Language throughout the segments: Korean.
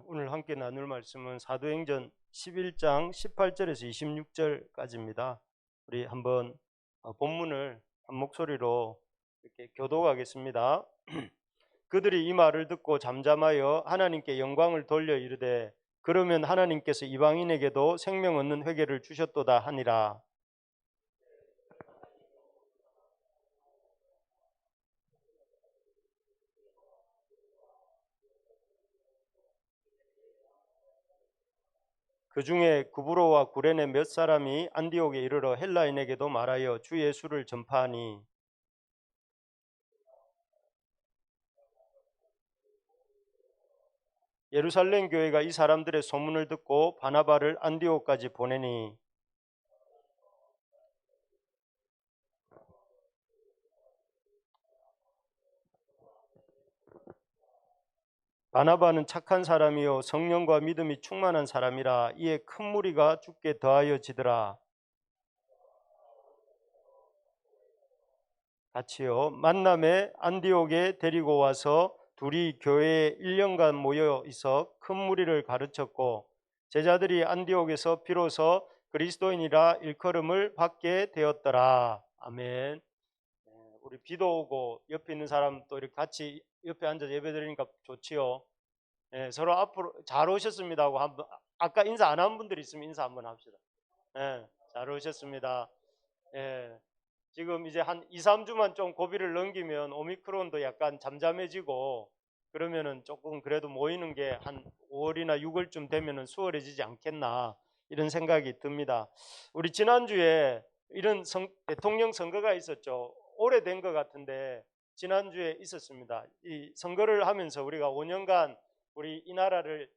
오늘 함께 나눌 말씀은 사도행전 11장 18절에서 26절까지입니다. 우리 한번 본문을 한 목소리로 이렇게 교독하겠습니다. 그들이 이 말을 듣고 잠잠하여 하나님께 영광을 돌려 이르되 그러면 하나님께서 이방인에게도 생명 얻는 회개를 주셨도다 하니라. 그 중에 구브로와 구레네 몇 사람이 안디옥에 이르러 헬라인에게도 말하여 주 예수를 전파하니 예루살렘 교회가 이 사람들의 소문을 듣고 바나바를 안디옥까지 보내니 바나바는 착한 사람이요 성령과 믿음이 충만한 사람이라 이에 큰 무리가 죽게 더하여지더라. 같이요. 만남에 안디옥에 데리고 와서 둘이 교회에 1년간 모여 있어 큰 무리를 가르쳤고 제자들이 안디옥에서 비로소 그리스도인이라 일컬음을 받게 되었더라. 아멘. 우리 비도 오고 옆에 있는 사람 또 이렇게 같이 옆에 앉아서 예배드리니까 좋지요. 서로 앞으로 잘 오셨습니다 하고 한번 아까 인사 안 한 분들 있으면 인사 한번 합시다. 잘 오셨습니다. 지금 이제 한 2, 3주만 좀 고비를 넘기면 오미크론도 약간 잠잠해지고 그러면은 조금 그래도 모이는 게 한 5월이나 6월쯤 되면은 수월해지지 않겠나 이런 생각이 듭니다. 우리 지난주에 이런 대통령 선거가 있었죠. 오래된 것 같은데 지난주에 있었습니다. 이 선거를 하면서 우리가 5년간 우리 이 나라를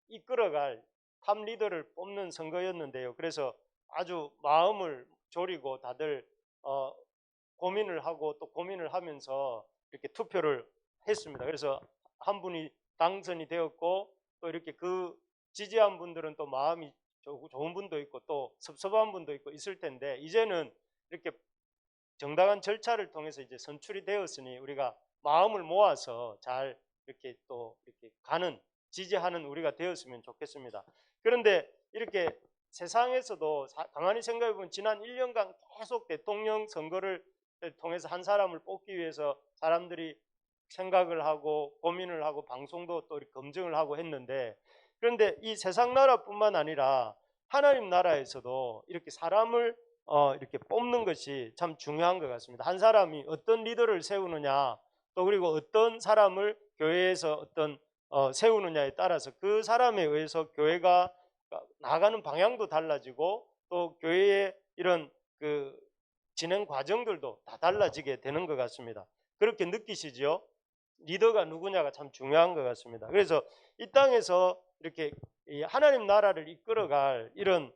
이끌어갈 탑 리더를 뽑는 선거였는데요. 그래서 아주 마음을 졸이고 다들 고민을 하고 또 고민을 하면서 이렇게 투표를 했습니다. 그래서 한 분이 당선이 되었고 또 이렇게 그 지지한 분들은 또 마음이 좋은 분도 있고 또 섭섭한 분도 있고 있을 텐데 이제는 이렇게 정당한 절차를 통해서 이제 선출이 되었으니 우리가 마음을 모아서 잘 이렇게 또 이렇게 가는 지지하는 우리가 되었으면 좋겠습니다. 그런데 이렇게 세상에서도 가만히 생각해 보면 지난 1년간 계속 대통령 선거를 통해서 한 사람을 뽑기 위해서 사람들이 생각을 하고 고민을 하고 방송도 또 검증을 하고 했는데 그런데 이 세상 나라뿐만 아니라 하나님 나라에서도 이렇게 사람을 이렇게 뽑는 것이 참 중요한 것 같습니다. 한 사람이 어떤 리더를 세우느냐 또 그리고 어떤 사람을 교회에서 어떤 세우느냐에 따라서 그 사람에 의해서 교회가 나가는 방향도 달라지고 또 교회의 이런 그 진행 과정들도 다 달라지게 되는 것 같습니다. 그렇게 느끼시죠? 리더가 누구냐가 참 중요한 것 같습니다. 그래서 이 땅에서 이렇게 하나님 나라를 이끌어갈 이런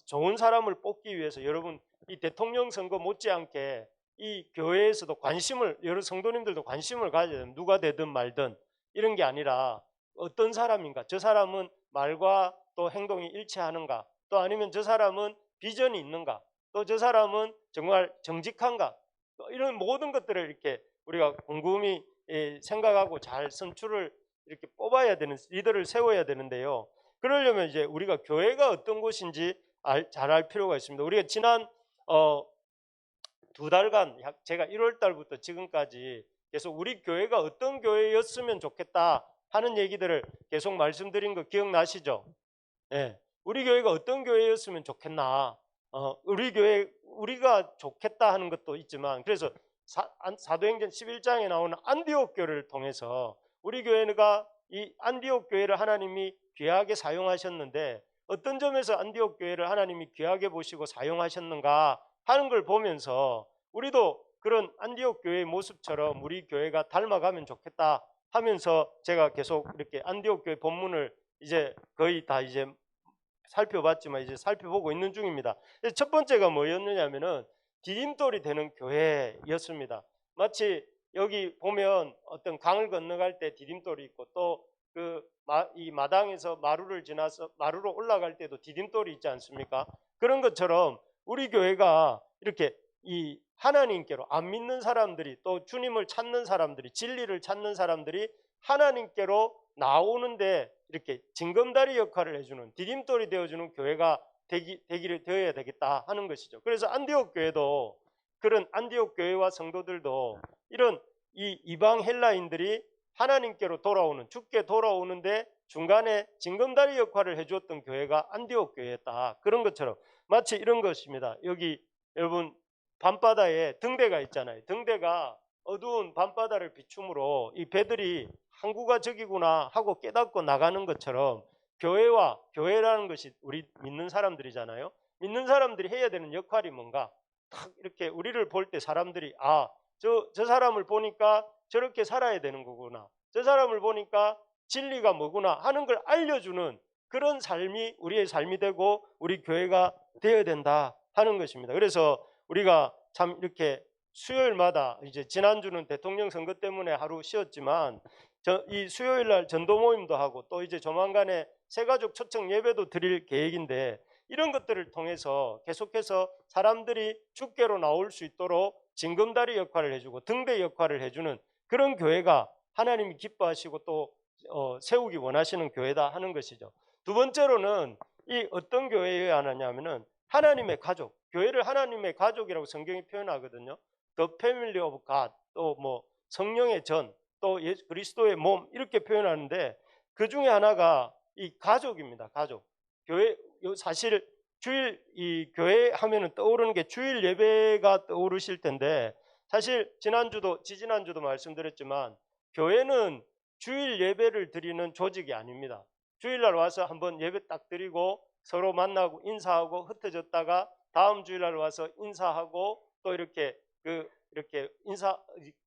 좋은 사람을 뽑기 위해서 여러분 이 대통령 선거 못지않게 이 교회에서도 관심을 여러 성도님들도 관심을 가져야 됩니다. 누가 되든 말든 이런 게 아니라 어떤 사람인가 저 사람은 말과 또 행동이 일치하는가 또 아니면 저 사람은 비전이 있는가 또 저 사람은 정말 정직한가 이런 모든 것들을 이렇게 우리가 곰곰이 생각하고 잘 선출을 이렇게 뽑아야 되는 리더를 세워야 되는데요. 그러려면 이제 우리가 교회가 어떤 곳인지 잘 알 필요가 있습니다. 우리가 지난 2달간 제가 1월 달부터 지금까지 계속 우리 교회가 어떤 교회였으면 좋겠다 하는 얘기들을 계속 말씀드린 거 기억나시죠? 우리 교회가 어떤 교회였으면 좋겠나 우리 교회 우리가 좋겠다 하는 것도 있지만 그래서 사도행전 11장에 나오는 안디옥 교회를 통해서 우리 교회가 이 안디옥 교회를 하나님이 귀하게 사용하셨는데 어떤 점에서 안디옥 교회를 하나님이 귀하게 보시고 사용하셨는가 하는 걸 보면서 우리도 그런 안디옥 교회의 모습처럼 우리 교회가 닮아가면 좋겠다 하면서 제가 계속 이렇게 안디옥 교회 본문을 이제 거의 다 이제 살펴봤지만 이제 살펴보고 있는 중입니다. 첫 번째가 뭐였느냐면은 디딤돌이 되는 교회였습니다. 마치 여기 보면 어떤 강을 건너갈 때 디딤돌이 있고 또 이 마당에서 마루를 지나서 마루로 올라갈 때도 디딤돌이 있지 않습니까? 그런 것처럼 우리 교회가 이렇게 이 하나님께로 안 믿는 사람들이 또 주님을 찾는 사람들이 진리를 찾는 사람들이 하나님께로 나오는데 이렇게 징검다리 역할을 해주는 디딤돌이 되어주는 교회가 되어야 되겠다 하는 것이죠. 그래서 안디옥 교회도 그런 안디옥 교회와 성도들도 이런 이 이방 헬라인들이 하나님께로 돌아오는 죽게 돌아오는데 중간에 징검다리 역할을 해주었던 교회가 안디옥 교회였다. 그런 것처럼 마치 이런 것입니다. 여기 여러분 밤바다에 등대가 있잖아요. 등대가 어두운 밤바다를 비춤으로 이 배들이 항구가 저기구나 하고 깨닫고 나가는 것처럼 교회라는 것이 우리 믿는 사람들이잖아요. 믿는 사람들이 해야 되는 역할이 뭔가 딱 이렇게 우리를 볼 때 사람들이 저 사람을 보니까 저렇게 살아야 되는 거구나. 저 사람을 보니까 진리가 뭐구나 하는 걸 알려주는 그런 삶이 우리의 삶이 되고 우리 교회가 되어야 된다 하는 것입니다. 그래서 우리가 참 이렇게 수요일마다 이제 지난주는 대통령 선거 때문에 하루 쉬었지만 이 수요일 날 전도 모임도 하고 또 이제 조만간에 새가족 초청 예배도 드릴 계획인데 이런 것들을 통해서 계속해서 사람들이 주께로 나올 수 있도록 징검다리 역할을 해주고 등대 역할을 해주는 그런 교회가 하나님이 기뻐하시고 또 세우기 원하시는 교회다 하는 것이죠. 두 번째로는 이 어떤 교회여야 하느냐면은 하나님의 가족, 교회를 하나님의 가족이라고 성경이 표현하거든요. The Family of God, 또 뭐 성령의 전, 또 그리스도의 몸 이렇게 표현하는데 그 중에 하나가 이 가족입니다. 가족. 교회 사실 주일 이 교회 하면은 떠오르는 게 주일 예배가 떠오르실 텐데 사실 지지난주도 말씀드렸지만 교회는 주일 예배를 드리는 조직이 아닙니다. 주일날 와서 한번 예배 딱 드리고 서로 만나고 인사하고 흩어졌다가 다음 주일날 와서 인사하고 또 이렇게 인사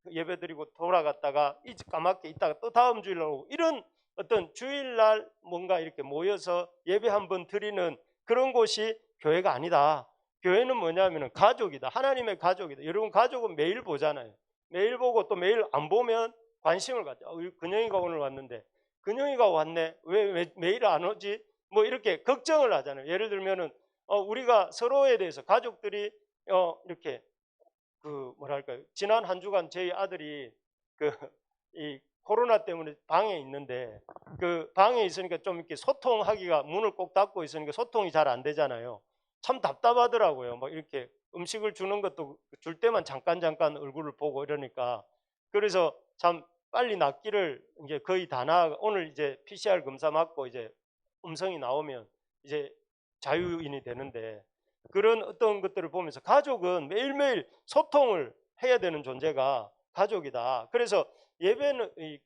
예배 드리고 돌아갔다가 까맣게 있다가 또 다음 주일날 오고 이런 어떤 주일날 뭔가 이렇게 모여서 예배 한번 드리는 그런 곳이 교회가 아니다. 교회는 뭐냐면은 가족이다. 하나님의 가족이다. 여러분 가족은 매일 보잖아요. 매일 보고 또 매일 안 보면 관심을 갖죠. 근영이가 오늘 왔는데 근영이가 왔네. 왜 매일 안 오지? 뭐 이렇게 걱정을 하잖아요. 예를 들면은 우리가 서로에 대해서 가족들이 이렇게 뭐랄까요? 지난 한 주간 저희 아들이 이 코로나 때문에 방에 있는데 그 방에 있으니까 좀 이렇게 소통하기가 문을 꼭 닫고 있으니까 소통이 잘 안 되잖아요. 참 답답하더라고요. 막 이렇게 음식을 주는 것도 줄 때만 잠깐 얼굴을 보고 이러니까 그래서 참 빨리 낫기를 이제 거의 다 오늘 이제 PCR 검사 맞고 이제 음성이 나오면 이제 자유인이 되는데 그런 어떤 것들을 보면서 가족은 매일매일 소통을 해야 되는 존재가 가족이다. 그래서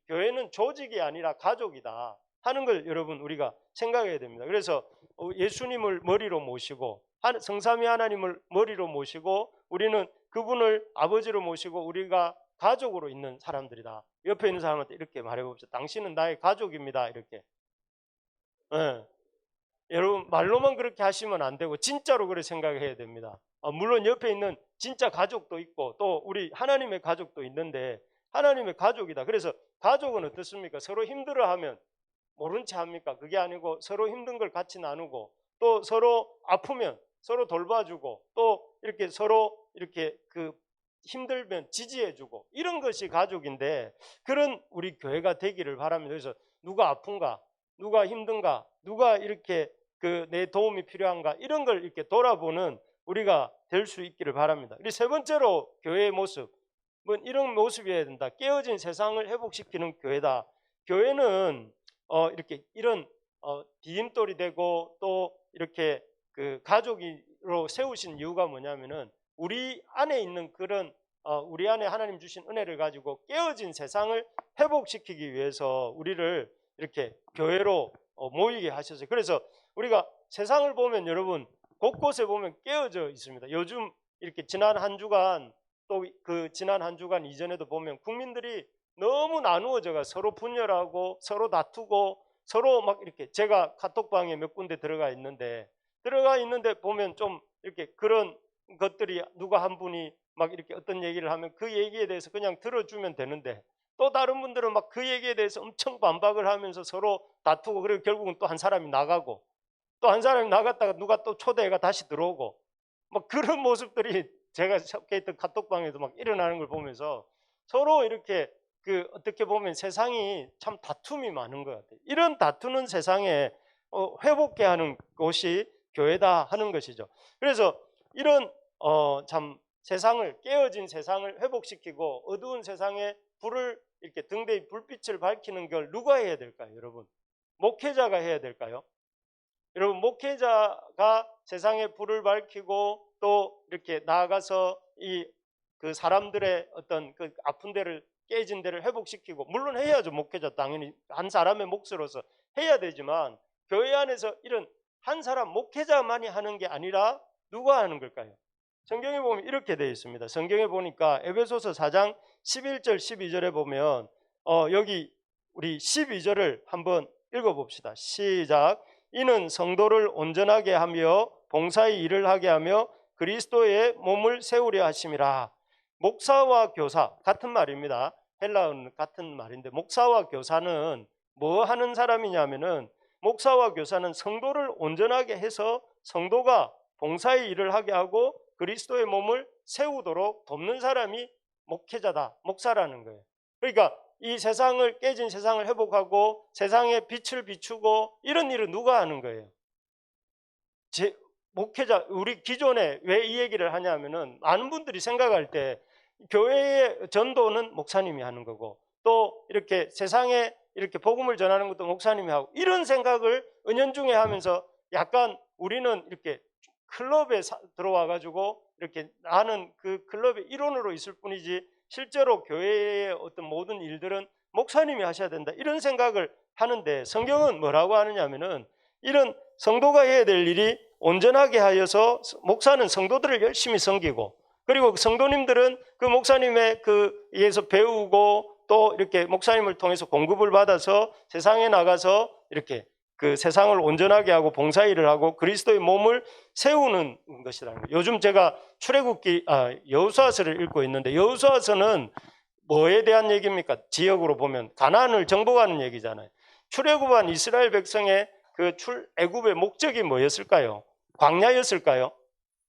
교회는 조직이 아니라 가족이다 하는 걸 여러분 우리가 생각해야 됩니다. 그래서 예수님을 머리로 모시고 성삼위 하나님을 머리로 모시고 우리는 그분을 아버지로 모시고 우리가 가족으로 있는 사람들이다. 옆에 있는 사람한테 이렇게 말해봅시다. 당신은 나의 가족입니다. 이렇게. 네. 여러분 말로만 그렇게 하시면 안 되고 진짜로 그렇게 생각해야 됩니다. 물론 옆에 있는 진짜 가족도 있고 또 우리 하나님의 가족도 있는데 하나님의 가족이다. 그래서 가족은 어떻습니까? 서로 힘들어하면 모른 체 합니까? 그게 아니고 서로 힘든 걸 같이 나누고 또 서로 아프면 서로 돌봐주고 또 이렇게 서로 이렇게 힘들면 지지해주고 이런 것이 가족인데 그런 우리 교회가 되기를 바랍니다. 그래서 누가 아픈가, 누가 힘든가, 누가 이렇게 내 도움이 필요한가 이런 걸 이렇게 돌아보는 우리가 될 수 있기를 바랍니다. 그리고 세 번째로 교회의 모습, 이런 모습이어야 된다. 깨어진 세상을 회복시키는 교회다. 교회는 이렇게 이런 디딤돌이 되고 또 이렇게 가족으로 세우신 이유가 뭐냐면은 우리 안에 있는 그런 우리 안에 하나님 주신 은혜를 가지고 깨어진 세상을 회복시키기 위해서 우리를 이렇게 교회로 모이게 하셨어요. 그래서 우리가 세상을 보면 여러분 곳곳에 보면 깨어져 있습니다. 요즘 이렇게 지난 한 주간 또 지난 한 주간 이전에도 보면 국민들이 너무 나누어져가 서로 분열하고 서로 다투고 서로 막 이렇게 제가 카톡방에 몇 군데 들어가 있는데 보면 좀 이렇게 그런 것들이 누가 한 분이 막 이렇게 어떤 얘기를 하면 그 얘기에 대해서 그냥 들어주면 되는데 또 다른 분들은 막 그 얘기에 대해서 엄청 반박을 하면서 서로 다투고 그리고 결국은 또 한 사람이 나가고 또 한 사람이 나갔다가 누가 또 초대가 다시 들어오고 막 그런 모습들이 제가 속해 있던 카톡방에도 막 일어나는 걸 보면서 서로 이렇게 어떻게 보면 세상이 참 다툼이 많은 것 같아요. 이런 다투는 세상에 회복케 하는 곳이 교회다 하는 것이죠. 그래서 이런 참 세상을, 깨어진 세상을 회복시키고 어두운 세상에 불을 이렇게 등대의 불빛을 밝히는 걸 누가 해야 될까요, 여러분? 목회자가 해야 될까요? 여러분, 목회자가 세상에 불을 밝히고 또 이렇게 나아가서 그 사람들의 어떤 그 아픈 데를, 깨진 데를 회복시키고, 물론 해야죠. 목회자 당연히 한 사람의 몫으로서 해야 되지만, 교회 안에서 이런 한 사람 목회자만이 하는 게 아니라 누가 하는 걸까요? 성경에 보면 이렇게 되어 있습니다. 성경에 보니까 에베소서 4장 11절 12절에 보면 여기 우리 12절을 한번 읽어봅시다. 시작. 이는 성도를 온전하게 하며 봉사의 일을 하게 하며 그리스도의 몸을 세우려 하심이라. 목사와 교사, 같은 말입니다. 헬라어는 같은 말인데, 목사와 교사는 뭐 하는 사람이냐면은, 목사와 교사는 성도를 온전하게 해서 성도가 봉사의 일을 하게 하고 그리스도의 몸을 세우도록 돕는 사람이 목회자다, 목사라는 거예요. 그러니까 이 세상을, 깨진 세상을 회복하고 세상에 빛을 비추고 이런 일을 누가 하는 거예요? 목회자. 우리 기존에 왜 이 얘기를 하냐면은, 많은 분들이 생각할 때 교회의 전도는 목사님이 하는 거고, 또 이렇게 세상에 이렇게 복음을 전하는 것도 목사님이 하고, 이런 생각을 은연중에 하면서 약간 우리는 이렇게 클럽에 들어와 가지고 이렇게 나는 그 클럽의 일원으로 있을 뿐이지 실제로 교회의 어떤 모든 일들은 목사님이 하셔야 된다, 이런 생각을 하는데, 성경은 뭐라고 하느냐면은, 이런 성도가 해야 될 일이 온전하게 하여서 목사는 성도들을 열심히 섬기고, 그리고 성도님들은 그 목사님의 그에서 배우고 또 이렇게 목사님을 통해서 공급을 받아서 세상에 나가서 이렇게 그 세상을 온전하게 하고 봉사일을 하고 그리스도의 몸을 세우는 것이라는 거예요. 요즘 제가 출애굽기 여호수아서를 읽고 있는데, 여호수아서는 뭐에 대한 얘기입니까? 지역으로 보면 가나안을 정복하는 얘기잖아요. 출애굽한 이스라엘 백성의 그 출애굽의 목적이 뭐였을까요? 광야였을까요?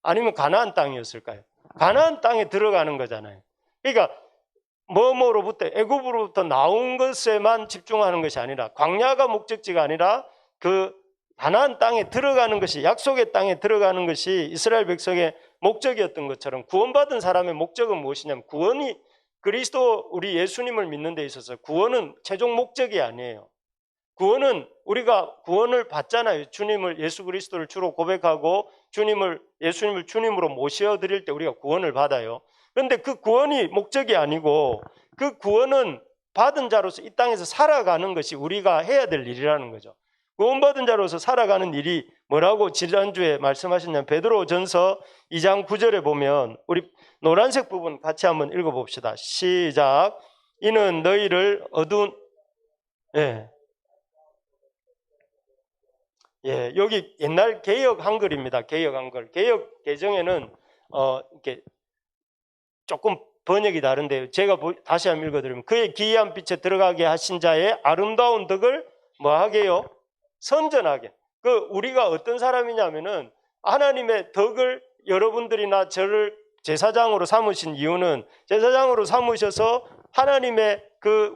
아니면 가나안 땅이었을까요? 가나안 땅에 들어가는 거잖아요. 그러니까 뭐뭐로부터, 애굽으로부터 나온 것에만 집중하는 것이 아니라, 광야가 목적지가 아니라 그 가나안 땅에 들어가는 것이, 약속의 땅에 들어가는 것이 이스라엘 백성의 목적이었던 것처럼, 구원받은 사람의 목적은 무엇이냐면, 구원이 그리스도, 우리 예수님을 믿는 데 있어서 구원은 최종 목적이 아니에요. 구원은 우리가 구원을 받잖아요. 주님을, 예수 그리스도를 주로 고백하고 예수님을 주님으로 모셔드릴 때 우리가 구원을 받아요. 그런데 그 구원이 목적이 아니고, 그 구원은 받은 자로서 이 땅에서 살아가는 것이 우리가 해야 될 일이라는 거죠. 구원받은 자로서 살아가는 일이 뭐라고 지난주에 말씀하셨냐면, 베드로전서 2장 9절에 보면, 우리 노란색 부분 같이 한번 읽어봅시다. 시작. 이는 너희를 어두운 여기 옛날 개역 한글입니다. 개역 한글. 개역 개정에는 이렇게 조금 번역이 다른데요. 제가 다시 한번 읽어드리면, 그의 기이한 빛에 들어가게 하신 자의 아름다운 덕을 뭐 하게요? 선전하게. 우리가 어떤 사람이냐면은, 하나님의 덕을 여러분들이나 저를 제사장으로 삼으신 이유는, 제사장으로 삼으셔서 하나님의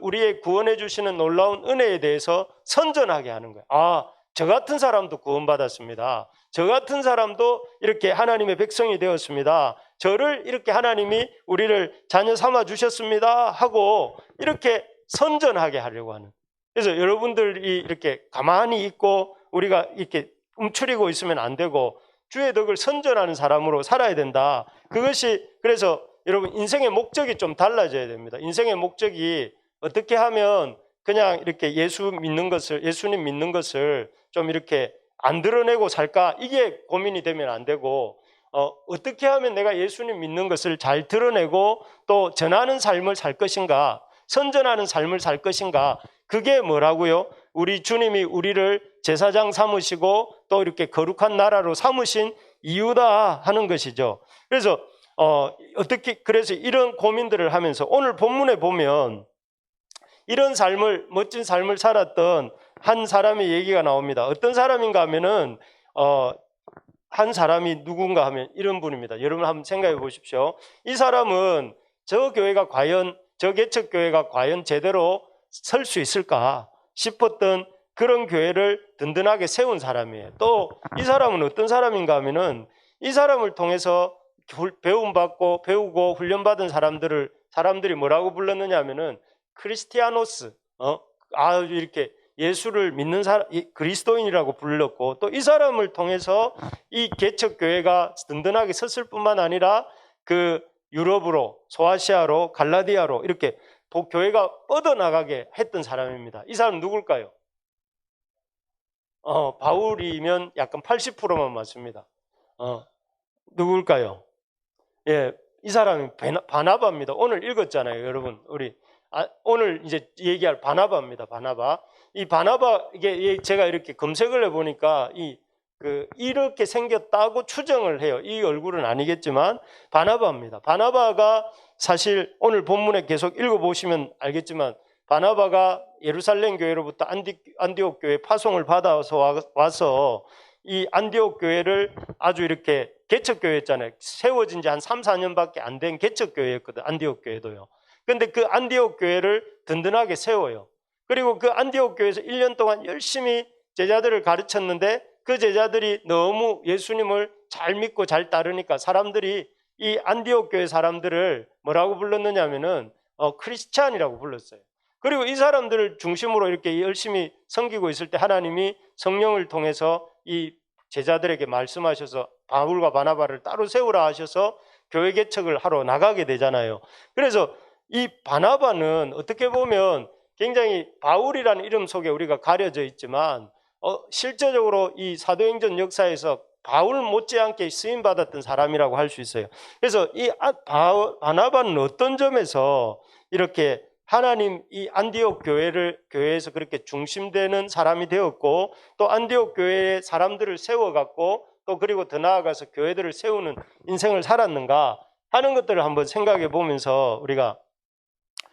우리의 구원해 주시는 놀라운 은혜에 대해서 선전하게 하는 거예요. 저 같은 사람도 구원받았습니다. 저 같은 사람도 이렇게 하나님의 백성이 되었습니다. 저를 이렇게 하나님이 우리를 자녀 삼아 주셨습니다 하고 이렇게 선전하게 하려고 하는. 그래서 여러분들이 이렇게 가만히 있고 우리가 이렇게 움츠리고 있으면 안 되고, 주의 덕을 선전하는 사람으로 살아야 된다. 그것이, 그래서 여러분, 인생의 목적이 좀 달라져야 됩니다. 인생의 목적이 어떻게 하면 그냥 이렇게 예수님 믿는 것을 좀 이렇게 안 드러내고 살까, 이게 고민이 되면 안 되고, 어떻게 하면 내가 예수님 믿는 것을 잘 드러내고 또 전하는 삶을 살 것인가, 선전하는 삶을 살 것인가, 그게 뭐라고요? 우리 주님이 우리를 제사장 삼으시고 또 이렇게 거룩한 나라로 삼으신 이유다 하는 것이죠. 그래서 그래서 이런 고민들을 하면서 오늘 본문에 보면 이런 멋진 삶을 살았던 한 사람의 얘기가 나옵니다. 어떤 사람인가 하면은 한 사람이 누군가 하면 이런 분입니다. 여러분 한번 생각해 보십시오. 이 사람은 저 교회가 과연 저 개척교회가 과연 제대로 설 수 있을까 싶었던 그런 교회를 든든하게 세운 사람이에요. 또 이 사람은 어떤 사람인가 하면은 이 사람을 통해서 배우고 훈련받은 사람들이 뭐라고 불렀느냐 하면은 크리스티아노스, 아주 이렇게 예수를 믿는 그리스도인이라고 불렀고, 또 이 사람을 통해서 이 개척교회가 든든하게 섰을 뿐만 아니라 그 유럽으로, 소아시아로, 갈라디아로 이렇게 교회가 뻗어나가게 했던 사람입니다. 이 사람 누굴까요? 바울이면 약간 80%만 맞습니다. 누굴까요? 예, 이 사람이 바나바입니다. 오늘 읽었잖아요, 여러분. 오늘 이제 얘기할 바나바입니다. 바나바. 이 바나바, 이게 제가 이렇게 검색을 해보니까 이렇게 생겼다고 추정을 해요. 이 얼굴은 아니겠지만 바나바입니다. 바나바가 사실 오늘 본문에 계속 읽어보시면 알겠지만 바나바가 예루살렘 교회로부터 안디옥 교회 파송을 받아서 와서 이 안디옥 교회를 아주 이렇게 개척교회였잖아요. 세워진 지 한 3, 4년밖에 안 된 개척교회였거든, 안디옥 교회도요. 근데 그 안디옥 교회를 든든하게 세워요. 그리고 그 안디옥 교회에서 1년 동안 열심히 제자들을 가르쳤는데 그 제자들이 너무 예수님을 잘 믿고 잘 따르니까 사람들이 이 안디옥 교회 사람들을 뭐라고 불렀느냐 하면은 크리스찬이라고 불렀어요. 그리고 이 사람들을 중심으로 이렇게 열심히 섬기고 있을 때 하나님이 성령을 통해서 이 제자들에게 말씀하셔서 바울과 바나바를 따로 세우라 하셔서 교회 개척을 하러 나가게 되잖아요. 그래서 이 바나바는 어떻게 보면 굉장히 바울이라는 이름 속에 우리가 가려져 있지만 실제적으로 이 사도행전 역사에서 바울 못지않게 쓰임받았던 사람이라고 할 수 있어요. 그래서 이 바나바는 어떤 점에서 이렇게 하나님 이 안디옥 교회에서 그렇게 중심되는 사람이 되었고, 또 안디옥 교회의 사람들을 세워갖고 또 그리고 더 나아가서 교회들을 세우는 인생을 살았는가 하는 것들을 한번 생각해 보면서 우리가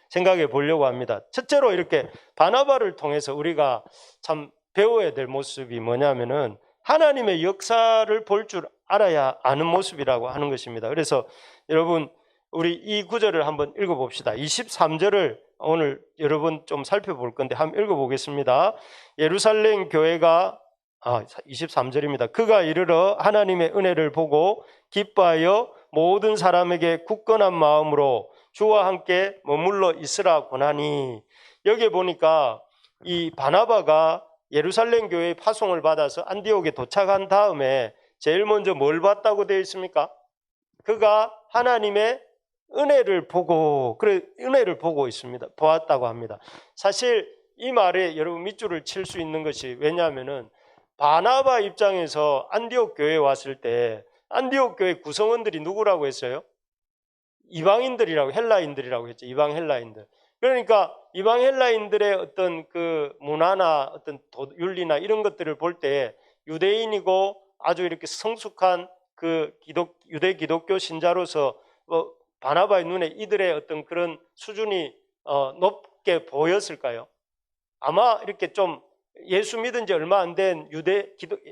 생각해 보려고 합니다. 첫째로 이렇게 바나바를 통해서 우리가 참 배워야 될 모습이 뭐냐면은 하나님의 역사를 볼 줄 알아야 아는 모습이라고 하는 것입니다. 그래서 여러분 우리 이 구절을 한번 읽어봅시다. 23절을 오늘 여러분 좀 살펴볼 건데 한번 읽어보겠습니다. 예루살렘 교회가 23절입니다. 그가 이르러 하나님의 은혜를 보고 기뻐하여 모든 사람에게 굳건한 마음으로 주와 함께 머물러 있으라 권하니. 여기 보니까 이 바나바가 예루살렘 교회의 파송을 받아서 안디옥에 도착한 다음에 제일 먼저 뭘 봤다고 되어 있습니까? 그가 하나님의 은혜를 보고 있습니다. 보았다고 합니다. 사실 이 말에 여러분 밑줄을 칠 수 있는 것이 왜냐하면은 바나바 입장에서 안디옥 교회에 왔을 때 안디옥 교회 구성원들이 누구라고 했어요? 이방인들이라고, 헬라인들이라고 했죠. 이방 헬라인들. 그러니까 이방 헬라인들의 어떤 그 문화나 어떤 윤리나 이런 것들을 볼 때 유대인이고 아주 이렇게 성숙한 그 유대 기독교 신자로서 바나바의 눈에 이들의 어떤 그런 수준이 높게 보였을까요? 아마 이렇게 좀 예수 믿은 지 얼마 안 된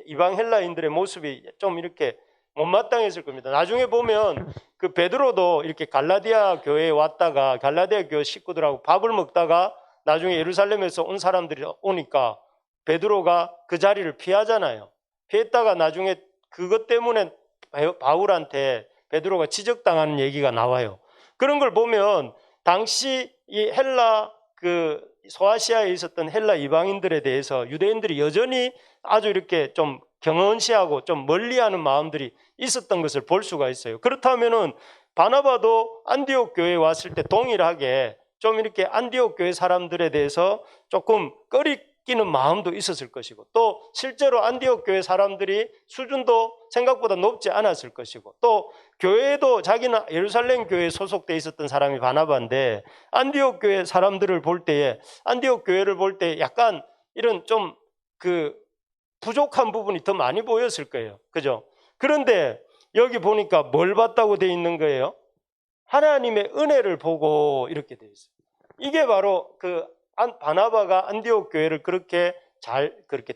이방 헬라인들의 모습이 좀 이렇게 못마땅했을 겁니다. 나중에 보면 그 베드로도 이렇게 갈라디아 교회에 왔다가 갈라디아 교회 식구들하고 밥을 먹다가 나중에 예루살렘에서 온 사람들이 오니까 베드로가 그 자리를 피하잖아요. 피했다가 나중에 그것 때문에 바울한테 베드로가 지적당하는 얘기가 나와요. 그런 걸 보면 당시 이 헬라 소아시아에 있었던 헬라 이방인들에 대해서 유대인들이 여전히 아주 이렇게 좀 경언시하고 좀 멀리하는 마음들이 있었던 것을 볼 수가 있어요. 그렇다면은 바나바도 안디옥 교회에 왔을 때 동일하게 좀 이렇게 안디옥 교회 사람들에 대해서 조금 꺼리끼는 마음도 있었을 것이고, 또 실제로 안디옥 교회 사람들이 수준도 생각보다 높지 않았을 것이고, 또 교회도 자기는 예루살렘 교회에 소속돼 있었던 사람이 바나바인데 안디옥 교회 사람들을 볼 때에 안디옥 교회를 볼 때 약간 이런 좀 부족한 부분이 더 많이 보였을 거예요. 그죠? 그런데 여기 보니까 뭘 봤다고 돼 있는 거예요? 하나님의 은혜를 보고 이렇게 돼 있어요. 이게 바로 바나바가 안디옥 교회를 그렇게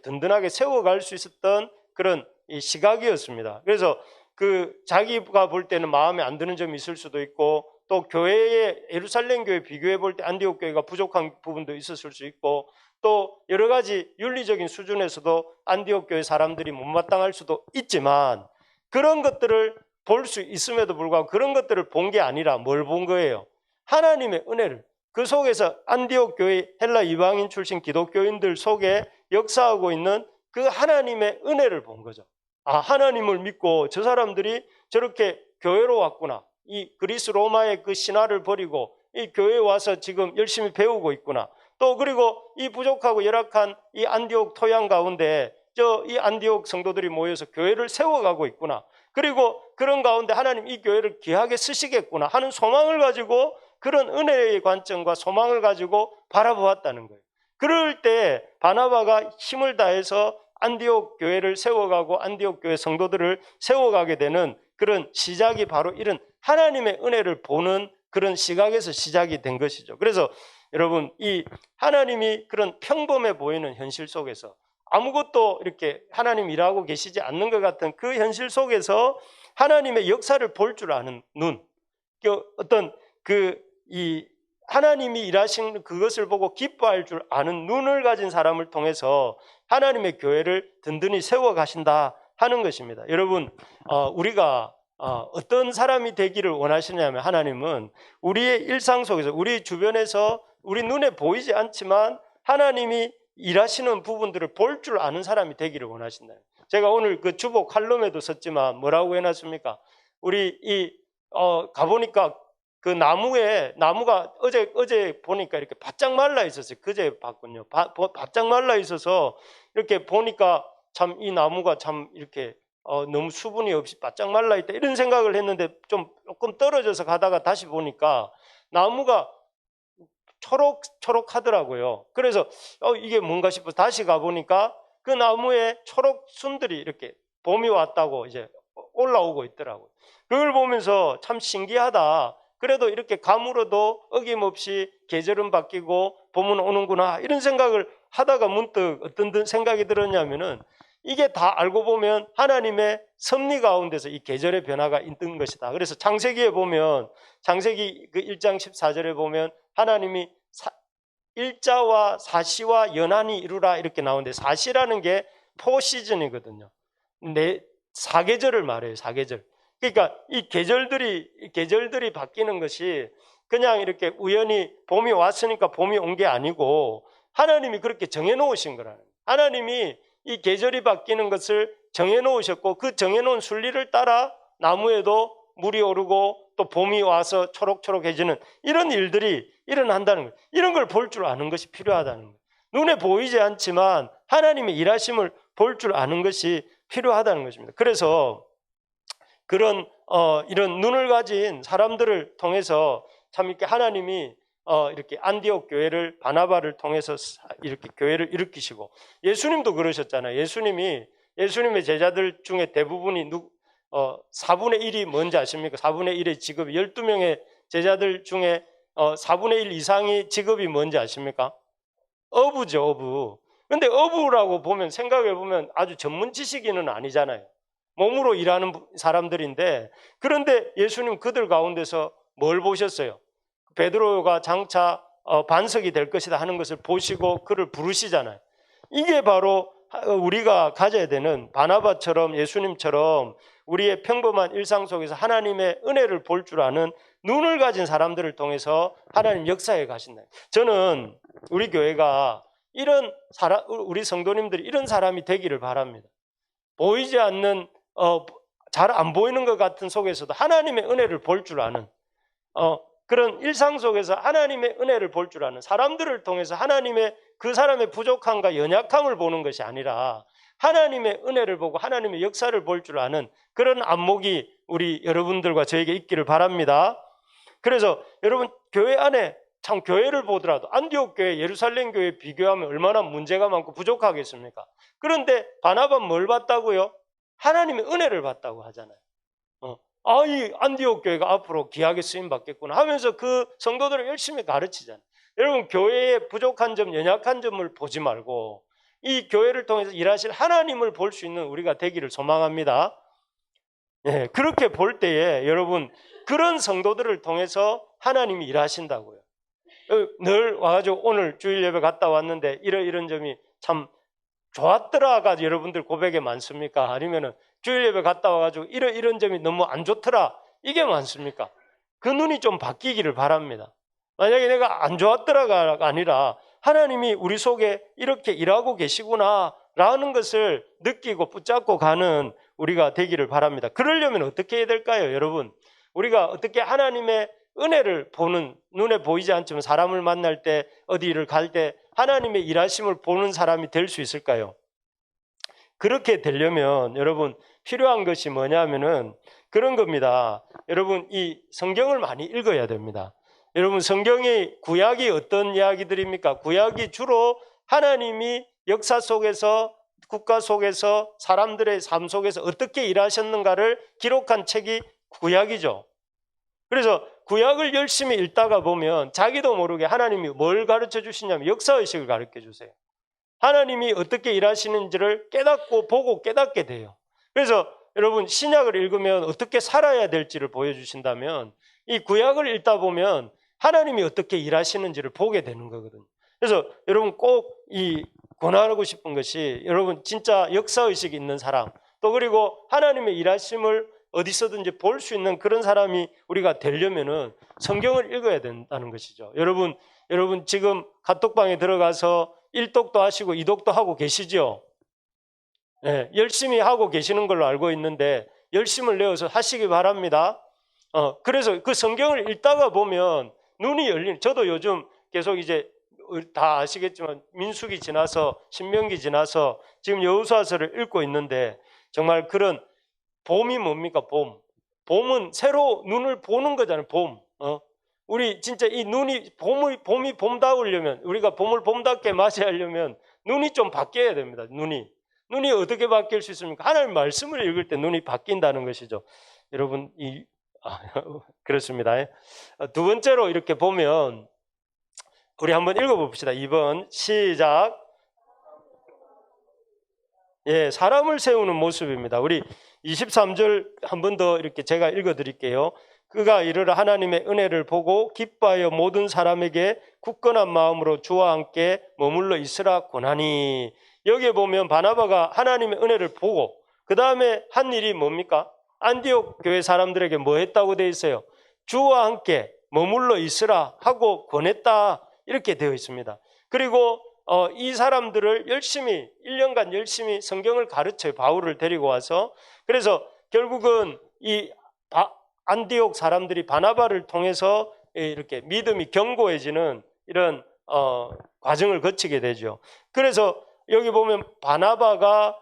든든하게 세워갈 수 있었던 그런 이 시각이었습니다. 그래서 자기가 볼 때는 마음에 안 드는 점이 있을 수도 있고 또 교회의 예루살렘 교회 비교해 볼 때 안디옥 교회가 부족한 부분도 있었을 수 있고 또 여러 가지 윤리적인 수준에서도 안디옥 교회 사람들이 못마땅할 수도 있지만 그런 것들을 볼 수 있음에도 불구하고 그런 것들을 본 게 아니라 뭘 본 거예요? 하나님의 은혜를. 그 속에서 안디옥 교회 헬라 이방인 출신 기독교인들 속에 역사하고 있는 그 하나님의 은혜를 본 거죠. 아, 하나님을 믿고 저 사람들이 저렇게 교회로 왔구나. 이 그리스 로마의 그 신화를 버리고 이 교회에 와서 지금 열심히 배우고 있구나. 또 그리고 이 부족하고 열악한 이 안디옥 토양 가운데 이 안디옥 성도들이 모여서 교회를 세워가고 있구나. 그리고 그런 가운데 하나님 이 교회를 귀하게 쓰시겠구나 하는 소망을 가지고 그런 은혜의 관점과 소망을 가지고 바라보았다는 거예요. 그럴 때 바나바가 힘을 다해서 안디옥 교회를 세워가고 안디옥 교회 성도들을 세워가게 되는 그런 시작이 바로 이런 하나님의 은혜를 보는 그런 시각에서 시작이 된 것이죠. 그래서 여러분, 이 하나님이 그런 평범해 보이는 현실 속에서 아무것도 이렇게 하나님 일하고 계시지 않는 것 같은 그 현실 속에서 하나님의 역사를 볼 줄 아는 눈, 어떤 이 하나님이 일하신 그것을 보고 기뻐할 줄 아는 눈을 가진 사람을 통해서 하나님의 교회를 든든히 세워 가신다 하는 것입니다. 여러분, 우리가 어떤 사람이 되기를 원하시냐면 하나님은 우리의 일상 속에서 우리 주변에서 우리 눈에 보이지 않지만 하나님이 일하시는 부분들을 볼 줄 아는 사람이 되기를 원하신다. 제가 오늘 그 주보 칼럼에도 썼지만 뭐라고 해놨습니까? 우리 가보니까 그 나무가 어제 보니까 이렇게 바짝 말라 있었어요. 그제 봤군요. 바짝 말라 있어서 이렇게 보니까 참 이 나무가 참 이렇게 너무 수분이 없이 바짝 말라 있다 이런 생각을 했는데 조금 떨어져서 가다가 다시 보니까 나무가 초록하더라고요. 그래서 이게 뭔가 싶어서 다시 가보니까 그 나무에 초록 순들이 이렇게 봄이 왔다고 이제 올라오고 있더라고요. 그걸 보면서 참 신기하다. 그래도 이렇게 가물어도 어김없이 계절은 바뀌고 봄은 오는구나 이런 생각을 하다가 문득 어떤 생각이 들었냐면은 이게 다 알고 보면 하나님의 섭리 가운데서 이 계절의 변화가 있는 것이다. 그래서 창세기에 보면 창세기 그 1장 14절에 보면 하나님이 일자와 사시와 연한이 이루라 이렇게 나오는데 사시라는 게 포시즌이거든요. 사계절을 말해요. 사계절. 그러니까 이 계절들이 바뀌는 것이 그냥 이렇게 우연히 봄이 왔으니까 봄이 온 게 아니고 하나님이 그렇게 정해 놓으신 거라는 거예요. 하나님이 이 계절이 바뀌는 것을 정해 놓으셨고 그 정해 놓은 순리를 따라 나무에도 물이 오르고 또 봄이 와서 초록초록해지는 이런 일들이 일어난다는 거예요. 이런 걸 볼 줄 아는 것이 필요하다는 거예요. 눈에 보이지 않지만 하나님의 일하심을 볼 줄 아는 것이 필요하다는 것입니다. 그래서 그런 이런 눈을 가진 사람들을 통해서 참 이렇게 하나님이 이렇게 안디옥 교회를 바나바를 통해서 이렇게 교회를 일으키시고 예수님도 그러셨잖아요. 예수님의 제자들 중에 대부분이 4분의 1이 뭔지 아십니까? 4분의 1의 직업이 12명의 제자들 중에 4분의 1 이상이 직업이 뭔지 아십니까? 어부죠, 어부. 근데 어부라고 보면 생각해 보면 아주 전문 지식인은 아니잖아요. 몸으로 일하는 사람들인데 그런데 예수님 그들 가운데서 뭘 보셨어요? 베드로가 장차 반석이 될 것이다 하는 것을 보시고 그를 부르시잖아요. 이게 바로 우리가 가져야 되는 바나바처럼 예수님처럼 우리의 평범한 일상 속에서 하나님의 은혜를 볼 줄 아는 눈을 가진 사람들을 통해서 하나님 역사에 가신다. 저는 우리 교회가 이런 우리 성도님들이 이런 사람이 되기를 바랍니다. 보이지 않는 잘 안 보이는 것 같은 속에서도 하나님의 은혜를 볼 줄 아는 그런 일상 속에서 하나님의 은혜를 볼 줄 아는 사람들을 통해서 하나님의 그 사람의 부족함과 연약함을 보는 것이 아니라 하나님의 은혜를 보고 하나님의 역사를 볼 줄 아는 그런 안목이 우리 여러분들과 저에게 있기를 바랍니다. 그래서 여러분 교회 안에 참 교회를 보더라도 안디옥 교회, 예루살렘 교회 비교하면 얼마나 문제가 많고 부족하겠습니까? 그런데 바나바 뭘 봤다고요? 하나님의 은혜를 봤다고 하잖아요. 이 안디옥 교회가 앞으로 귀하게 쓰임 받겠구나 하면서 그 성도들을 열심히 가르치잖아요. 여러분 교회의 부족한 점, 연약한 점을 보지 말고 이 교회를 통해서 일하실 하나님을 볼 수 있는 우리가 되기를 소망합니다. 예, 그렇게 볼 때에 여러분 그런 성도들을 통해서 하나님이 일하신다고요. 늘 와가지고 오늘 주일 예배 갔다 왔는데 이런 점이 참 좋았더라가 여러분들 고백에 많습니까? 아니면은 주일 예배 갔다 와가지고 이런 점이 너무 안 좋더라 이게 많습니까? 그 눈이 좀 바뀌기를 바랍니다. 만약에 내가 안 좋았더라가 아니라 하나님이 우리 속에 이렇게 일하고 계시구나 라는 것을 느끼고 붙잡고 가는 우리가 되기를 바랍니다. 그러려면 어떻게 해야 될까요? 여러분, 우리가 어떻게 하나님의 은혜를 보는, 눈에 보이지 않지만 사람을 만날 때 어디를 갈 때 하나님의 일하심을 보는 사람이 될 수 있을까요? 그렇게 되려면 여러분 필요한 것이 뭐냐면은 그런 겁니다. 여러분 이 성경을 많이 읽어야 됩니다. 여러분 성경의 구약이 어떤 이야기들입니까? 구약이 주로 하나님이 역사 속에서 국가 속에서 사람들의 삶 속에서 어떻게 일하셨는가를 기록한 책이 구약이죠. 그래서 구약을 열심히 읽다가 보면 자기도 모르게 하나님이 뭘 가르쳐 주시냐면 역사의식을 가르쳐 주세요. 하나님이 어떻게 일하시는지를 깨닫고 보고 깨닫게 돼요. 그래서 여러분 신약을 읽으면 어떻게 살아야 될지를 보여주신다면 이 구약을 읽다 보면 하나님이 어떻게 일하시는지를 보게 되는 거거든요. 그래서 여러분 꼭 이 권하고 싶은 것이 여러분 진짜 역사의식이 있는 사람 또 그리고 하나님의 일하심을 어디서든지 볼 수 있는 그런 사람이 우리가 되려면은 성경을 읽어야 된다는 것이죠. 여러분 지금 카톡방에 들어가서 1독도 하시고 2독도 하고 계시죠? 네, 열심히 하고 계시는 걸로 알고 있는데 열심을 내어서 하시기 바랍니다. 그래서 그 성경을 읽다가 보면 눈이 열리는, 저도 요즘 계속 이제 다 아시겠지만 민수기 지나서 신명기 지나서 지금 여호수아서를 읽고 있는데 정말 그런 봄이 뭡니까? 봄은 새로 눈을 보는 거잖아요. 봄. 우리 진짜 이 눈이 봄이 봄다우려면 우리가 봄을 봄답게 맞이하려면 눈이 좀 바뀌어야 됩니다. 눈이 어떻게 바뀔 수 있습니까? 하나님 말씀을 읽을 때 눈이 바뀐다는 것이죠. 여러분 그렇습니다. 두 번째로 이렇게 보면 우리 한번 읽어봅시다. 2번 시작. 예, 사람을 세우는 모습입니다. 우리 23절 한 번 더 이렇게 제가 읽어드릴게요. 그가 이르러 하나님의 은혜를 보고 기뻐하여 모든 사람에게 굳건한 마음으로 주와 함께 머물러 있으라 권하니. 여기에 보면 바나바가 하나님의 은혜를 보고 그 다음에 한 일이 뭡니까? 안디옥 교회 사람들에게 뭐 했다고 되어 있어요? 주와 함께 머물러 있으라 하고 권했다 이렇게 되어 있습니다. 그리고 이 사람들을 열심히 1년간 열심히 성경을 가르쳐요. 바울을 데리고 와서. 그래서 결국은 이 안디옥 사람들이 바나바를 통해서 이렇게 믿음이 견고해지는 이런 과정을 거치게 되죠. 그래서 여기 보면 바나바가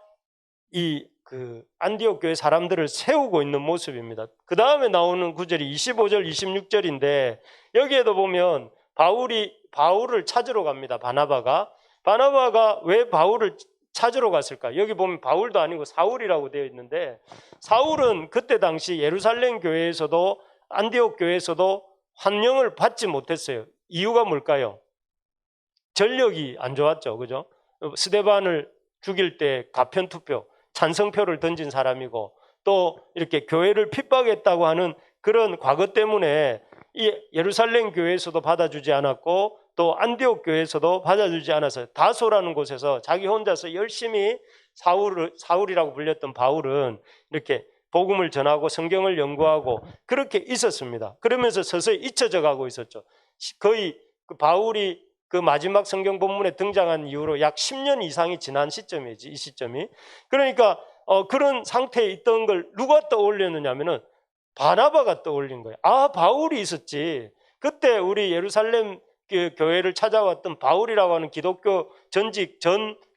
그 안디옥 교회 사람들을 세우고 있는 모습입니다. 그 다음에 나오는 구절이 25절, 26절인데 여기에도 보면 바울을 찾으러 갑니다. 바나바가 왜 바울을 찾으러 갔을까? 여기 보면 바울도 아니고 사울이라고 되어 있는데 사울은 그때 당시 예루살렘 교회에서도 안디옥 교회에서도 환영을 받지 못했어요. 이유가 뭘까요? 전력이 안 좋았죠. 그죠? 스데반을 죽일 때 가편투표, 찬성표를 던진 사람이고 또 이렇게 교회를 핍박했다고 하는 그런 과거 때문에 이 예루살렘 교회에서도 받아주지 않았고 또 안디옥 교회에서도 받아주지 않아서 다소라는 곳에서 자기 혼자서 열심히 사울이라고 불렸던 바울은 이렇게 복음을 전하고 성경을 연구하고 그렇게 있었습니다. 그러면서 서서히 잊혀져 가고 있었죠. 거의 그 바울이 그 마지막 성경 본문에 등장한 이후로 약 10년 이상이 지난 시점이지, 이 시점이. 그러니까 그런 상태에 있던 걸 누가 떠올렸느냐면은 바나바가 떠올린 거예요. 아, 바울이 있었지. 그때 우리 예루살렘 교회를 찾아왔던 바울이라고 하는 기독교 전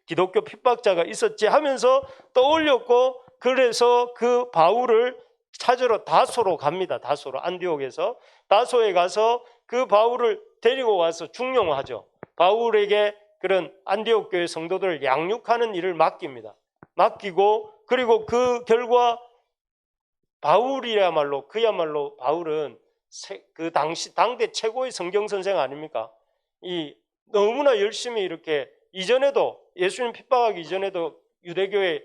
기독교 핍박자가 있었지 하면서 떠올렸고 그래서 그 바울을 찾으러 다소로 갑니다. 다소로 안디옥에서 다소에 가서 그 바울을 데리고 와서 중용하죠. 바울에게 그런 안디옥 교회 성도들을 양육하는 일을 맡깁니다. 맡기고 그리고 그 결과 그야말로 바울은 그 당대 최고의 성경 선생 아닙니까? 너무나 열심히 이렇게 이전에도 예수님 핍박하기 이전에도 유대교의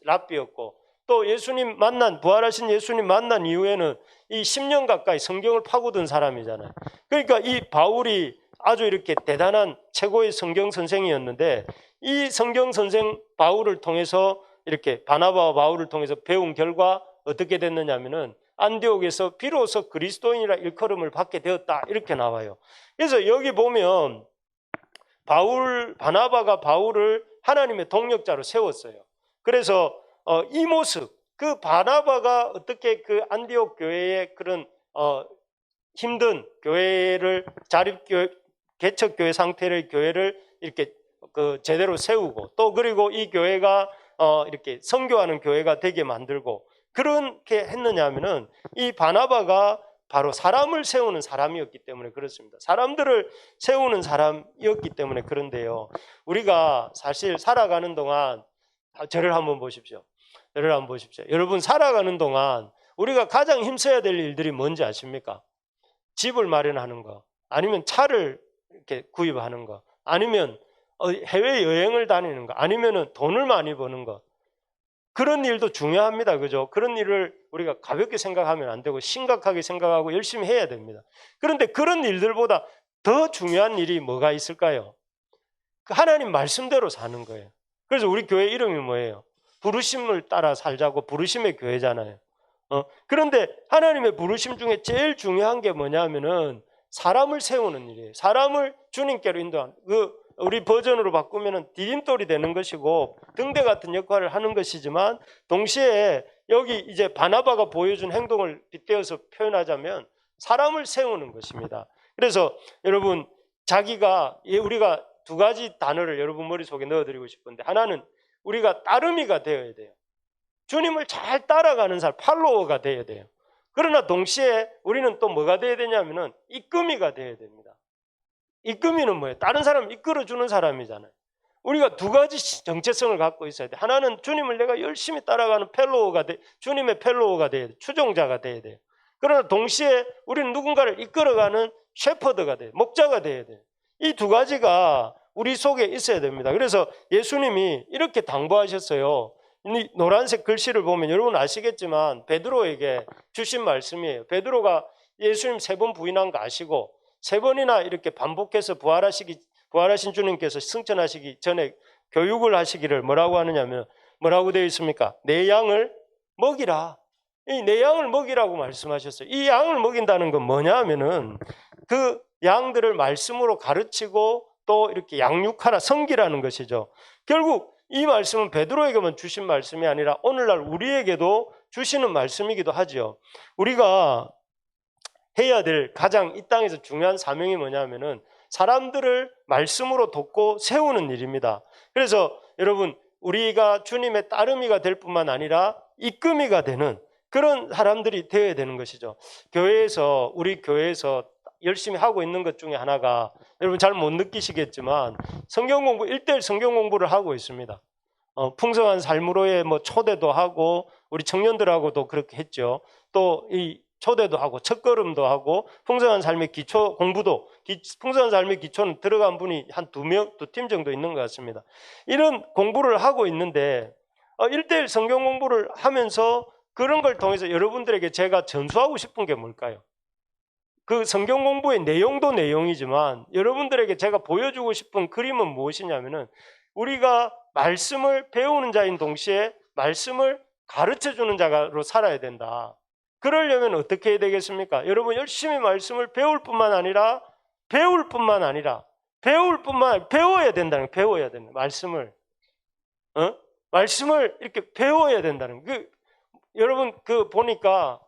랍비였고 또 예수님 부활하신 예수님 만난 이후에는 이 10년 가까이 성경을 파고든 사람이잖아요. 그러니까 이 바울이 아주 이렇게 대단한 최고의 성경 선생이었는데, 이 성경 선생 바울을 통해서 이렇게 바나바와 바울을 통해서 배운 결과 어떻게 됐느냐면은 안디옥에서 비로소 그리스도인이라 일컬음을 받게 되었다, 이렇게 나와요. 그래서 여기 보면 바나바가 바울을 하나님의 동력자로 세웠어요. 그래서 이 모습, 그 바나바가 어떻게 그 안디옥 교회의 그런 힘든 교회를 자립교회, 개척교회 상태의 교회를 이렇게 제대로 세우고, 또 그리고 이 교회가 이렇게 선교하는 교회가 되게 만들고, 그렇게 했느냐 하면은 이 바나바가 바로 사람을 세우는 사람이었기 때문에 그렇습니다. 사람들을 세우는 사람이었기 때문에 그런데요, 우리가 사실 살아가는 동안 저를 한번 보십시오. 여러분, 살아가는 동안 우리가 가장 힘써야 될 일들이 뭔지 아십니까? 집을 마련하는 거, 아니면 차를 이렇게 구입하는 거, 아니면 해외 여행을 다니는 거, 아니면은 돈을 많이 버는 거. 그런 일도 중요합니다. 그죠? 그런 일을 우리가 가볍게 생각하면 안 되고 심각하게 생각하고 열심히 해야 됩니다. 그런데 그런 일들보다 더 중요한 일이 뭐가 있을까요? 하나님 말씀대로 사는 거예요. 그래서 우리 교회 이름이 뭐예요? 부르심을 따라 살자고, 부르심의 교회잖아요. 그런데 하나님의 부르심 중에 제일 중요한 게 뭐냐면은 사람을 세우는 일이에요. 사람을 주님께로 인도하는, 우리 버전으로 바꾸면은 디딤돌이 되는 것이고 등대 같은 역할을 하는 것이지만, 동시에 여기 이제 바나바가 보여준 행동을 빗대어서 표현하자면 사람을 세우는 것입니다. 그래서 여러분, 우리가 두 가지 단어를 여러분 머릿속에 넣어드리고 싶은데, 하나는 우리가 따름이가 되어야 돼요. 주님을 잘 따라가는 사람, 팔로워가 되어야 돼요. 그러나 동시에 우리는 또 뭐가 되어야 되냐면은 이끄미가 되어야 됩니다. 이끄미는 뭐예요? 다른 사람을 이끌어주는 사람이잖아요. 우리가 두 가지 정체성을 갖고 있어야 돼. 하나는 주님을 내가 열심히 따라가는 주님의 펠로우가 돼야 돼. 추종자가 돼야 돼요. 그러나 동시에 우리는 누군가를 이끌어가는 셰퍼드가 돼요. 목자가 돼야 돼요. 이 두 가지가 우리 속에 있어야 됩니다. 그래서 예수님이 이렇게 당부하셨어요. 이 노란색 글씨를 보면 여러분 아시겠지만 베드로에게 주신 말씀이에요. 베드로가 예수님 3번 부인한 거 아시고 3번이나 이렇게 반복해서 부활하신 주님께서 승천하시기 전에 교육을 하시기를 뭐라고 하느냐면, 뭐라고 되어 있습니까? 내 양을 먹이라. 이 내 양을 먹이라고 말씀하셨어요. 이 양을 먹인다는 건 뭐냐 하면은 그 양들을 말씀으로 가르치고 또 이렇게 양육하라, 섬기라는 것이죠. 결국 이 말씀은 베드로에게만 주신 말씀이 아니라 오늘날 우리에게도 주시는 말씀이기도 하죠. 우리가 해야 될 가장 이 땅에서 중요한 사명이 뭐냐면은 사람들을 말씀으로 돕고 세우는 일입니다. 그래서 여러분, 우리가 주님의 따르미가 될 뿐만 아니라 이끄미가 되는 그런 사람들이 되어야 되는 것이죠. 우리 교회에서 열심히 하고 있는 것 중에 하나가, 여러분 잘 못 느끼시겠지만 성경 공부, 1:1 성경 공부를 하고 있습니다. 풍성한 삶으로의 초대도 하고 우리 청년들하고도 그렇게 했죠. 또 이 초대도 하고 첫걸음도 하고 풍성한 삶의 기초 공부도, 풍성한 삶의 기초는 들어간 분이 한 2팀 정도 있는 것 같습니다. 이런 공부를 하고 있는데 1:1 성경 공부를 하면서 그런 걸 통해서 여러분들에게 제가 전수하고 싶은 게 뭘까요? 그 성경 공부의 내용도 내용이지만 여러분들에게 제가 보여주고 싶은 그림은 무엇이냐면은, 우리가 말씀을 배우는 자인 동시에 말씀을 가르쳐주는 자로 살아야 된다. 그러려면 어떻게 해야 되겠습니까? 여러분, 열심히 말씀을 배워야 된다는, 말씀을 이렇게 배워야 된다는. 여러분 보니까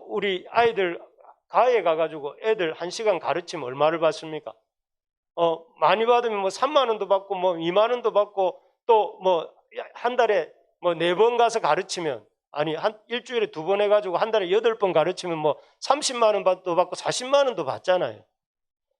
우리 아이들 가에 가가지고 애들 1시간 가르치면 얼마를 받습니까? 많이 받으면 3만 원도 받고 2만 원도 받고, 또 한 달에 4번 가서 가르치면, 일주일에 2번 해가지고 한 달에 8번 가르치면 30만 원도 받고 40만 원도 받잖아요.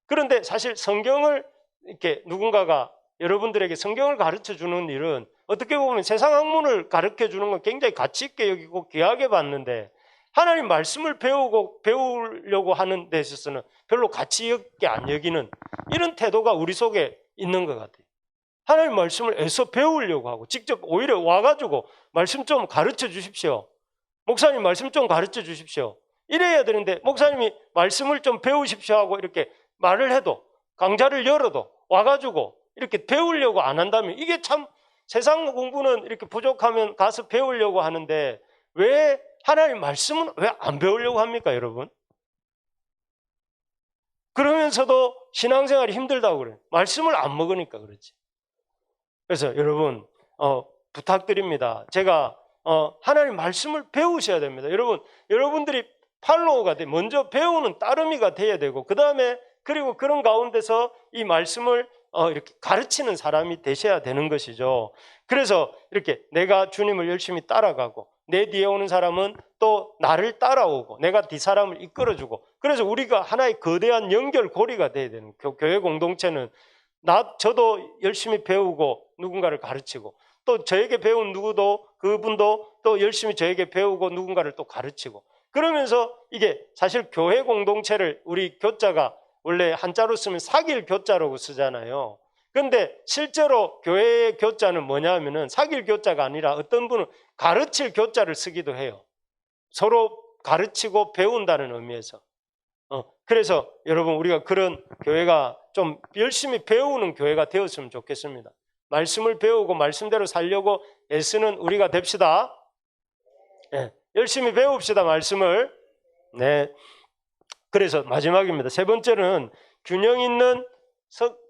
그런데 사실 성경을 이렇게 누군가가 여러분들에게 성경을 가르쳐 주는 일은 어떻게 보면 세상 학문을 가르쳐 주는 건 굉장히 가치 있게 여기고 귀하게 받는데, 하나님 말씀을 배우려고 하는 데 있어서는 별로 가치 있게 안 여기는 이런 태도가 우리 속에 있는 것 같아요. 하나님 말씀을 애써 배우려고 하고 직접 오히려 와가지고 말씀 좀 가르쳐 주십시오. 목사님 말씀 좀 가르쳐 주십시오. 이래야 되는데 목사님이 말씀을 좀 배우십시오 하고 이렇게 말을 해도 강좌를 열어도 와가지고 이렇게 배우려고 안 한다면 이게 참 세상 공부는 이렇게 부족하면 가서 배우려고 하는데 왜 하나님 말씀은 왜 안 배우려고 합니까, 여러분? 그러면서도 신앙생활이 힘들다고 그래요. 말씀을 안 먹으니까 그렇지. 그래서 여러분 부탁드립니다. 제가 하나님 말씀을 배우셔야 됩니다. 여러분들이 팔로우가 돼 먼저 배우는 따르미가 돼야 되고 그 다음에 그리고 그런 가운데서 이 말씀을 이렇게 가르치는 사람이 되셔야 되는 것이죠. 그래서 이렇게 내가 주님을 열심히 따라가고 내 뒤에 오는 사람은 또 나를 따라오고 내가 뒤 사람을 이끌어주고 그래서 우리가 하나의 거대한 연결고리가 돼야 되는 교회 공동체는 저도 열심히 배우고 누군가를 가르치고 또 저에게 배운 누구도 그분도 또 열심히 저에게 배우고 누군가를 또 가르치고 그러면서 이게 사실 교회 공동체를 우리 교자가 원래 한자로 쓰면 사귈 교자라고 쓰잖아요. 그런데 실제로 교회의 교자는 뭐냐면은 사귈 교자가 아니라 어떤 분은 가르칠 교자를 쓰기도 해요. 서로 가르치고 배운다는 의미에서. 그래서 여러분 우리가 그런 교회가 좀 열심히 배우는 교회가 되었으면 좋겠습니다. 말씀을 배우고 말씀대로 살려고 애쓰는 우리가 됩시다. 네, 열심히 배웁시다 말씀을. 네. 그래서 마지막입니다. 세 번째는 균형 있는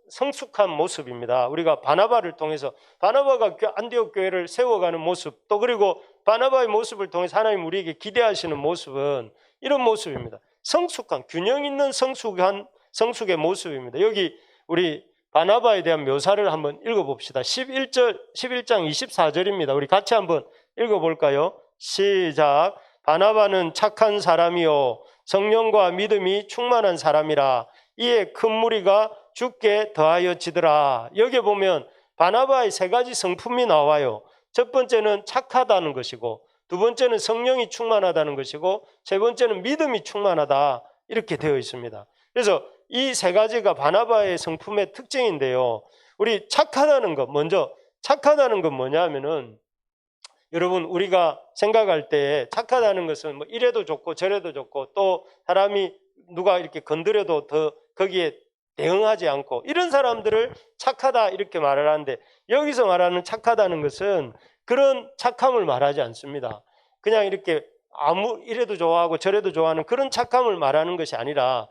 성숙한 모습입니다. 우리가 바나바를 통해서 바나바가 안디옥 교회를 세워가는 모습 또 그리고 바나바의 모습을 통해서 하나님 우리에게 기대하시는 모습은 이런 모습입니다. 성숙한 균형 있는 성숙의 모습입니다. 여기 우리 바나바에 대한 묘사를 한번 읽어봅시다. 11장 24절입니다. 우리 같이 한번 읽어볼까요? 시작. 바나바는 착한 사람이요 성령과 믿음이 충만한 사람이라 이에 큰 무리가 주께 더하여지더라. 여기 보면 바나바의 세 가지 성품이 나와요. 첫 번째는 착하다는 것이고 두 번째는 성령이 충만하다는 것이고 세 번째는 믿음이 충만하다 이렇게 되어 있습니다. 그래서 이 세 가지가 바나바의 성품의 특징인데요. 우리 착하다는 것 먼저 착하다는 건 뭐냐면은 여러분 우리가 생각할 때 착하다는 것은 뭐 이래도 좋고 저래도 좋고 또 사람이 누가 이렇게 건드려도 더 거기에 대응하지 않고 이런 사람들을 착하다 이렇게 말을 하는데 여기서 말하는 착하다는 것은 그런 착함을 말하지 않습니다. 그냥 이렇게 이래도 좋아하고 저래도 좋아하는 그런 착함을 말하는 것이 아니라